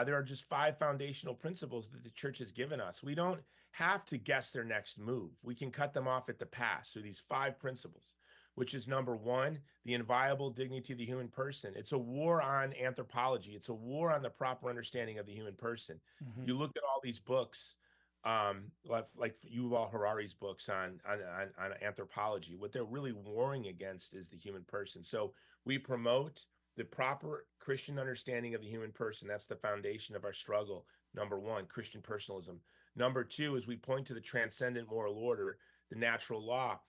There are just five foundational principles that the church has given us. We don't have to guess their next move. We can cut them off at the pass. So these five principles, which is number one, the inviolable dignity of the human person. It's a war on anthropology. It's a war on the proper understanding of the human person. Hmm. You look at all these books, like Yuval Harari's books on anthropology. What they're really warring against is the human person. So we promote the proper Christian understanding of the human person. That's the foundation of our struggle. Number one, Christian personalism. Number two is we point to the transcendent moral order, the natural law,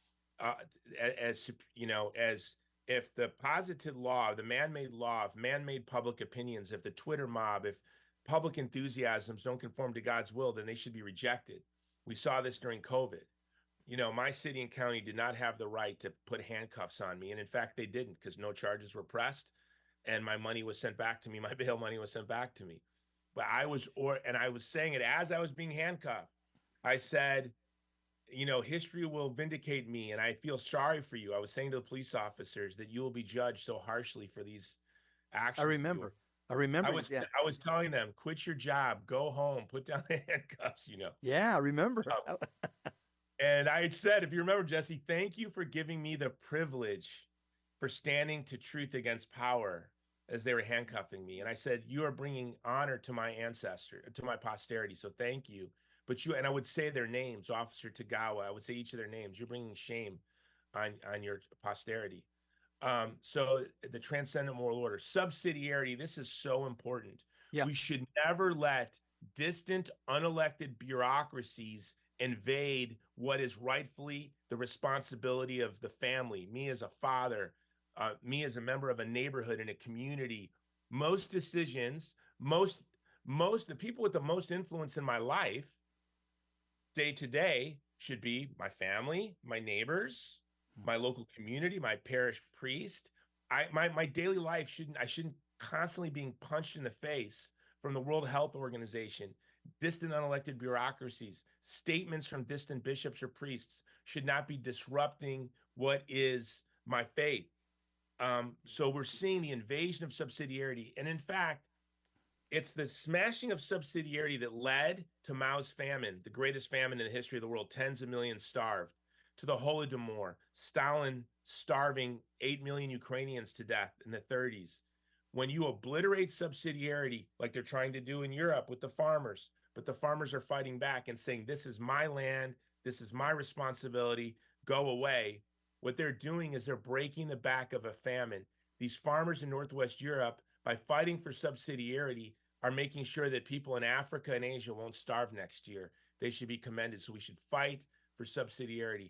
as you know, as if the posited law, the man-made law, if man-made public opinions, if the Twitter mob, if public enthusiasms don't conform to God's will, then they should be rejected. We saw this during COVID. My city and county did not have the right to put handcuffs on me. And in fact, they didn't because no charges were pressed and my money was sent back to me. My bail money was sent back to me. But I was saying it as I was being handcuffed. I said, history will vindicate me and I feel sorry for you. I was saying to the police officers that you will be judged so harshly for these I actions of yours. remember. I remember. Yeah. I was telling them, quit your job, go home, put down the handcuffs. Yeah, I remember. Um, And I had said, if you remember, Jesse, thank you for giving me the privilege for standing to truth against power as they were handcuffing me. And I said, you are bringing honor to my ancestor, to my posterity. So thank you. And I would say their names, Officer Tagawa, I would say each of their names. You're bringing shame on your posterity. So the transcendent moral order, subsidiarity, this is so important. Yeah. We should never let distant, unelected bureaucracies invade what is rightfully the responsibility of the family, me as a father, me as a member of a neighborhood and a community. Most decisions, the people with the most influence in my life day to day should be my family, my neighbors, my local community, my parish priest. My daily life I shouldn't constantly being punched in the face from the World Health Organization, distant unelected bureaucracies, statements from distant bishops or priests should not be disrupting what is my faith. So we're seeing the invasion of subsidiarity. And in fact, it's the smashing of subsidiarity that led to Mao's famine, the greatest famine in the history of the world, tens of millions starved, to the Holodomor, Stalin starving 8 million Ukrainians to death in the 30s. When you obliterate subsidiarity, like they're trying to do in Europe with the farmers, but the farmers are fighting back and saying, this is my land, this is my responsibility, go away. What they're doing is they're breaking the back of a famine. These farmers in Northwest Europe, by fighting for subsidiarity, are making sure that people in Africa and Asia won't starve next year. They should be commended. So we should fight for subsidiarity.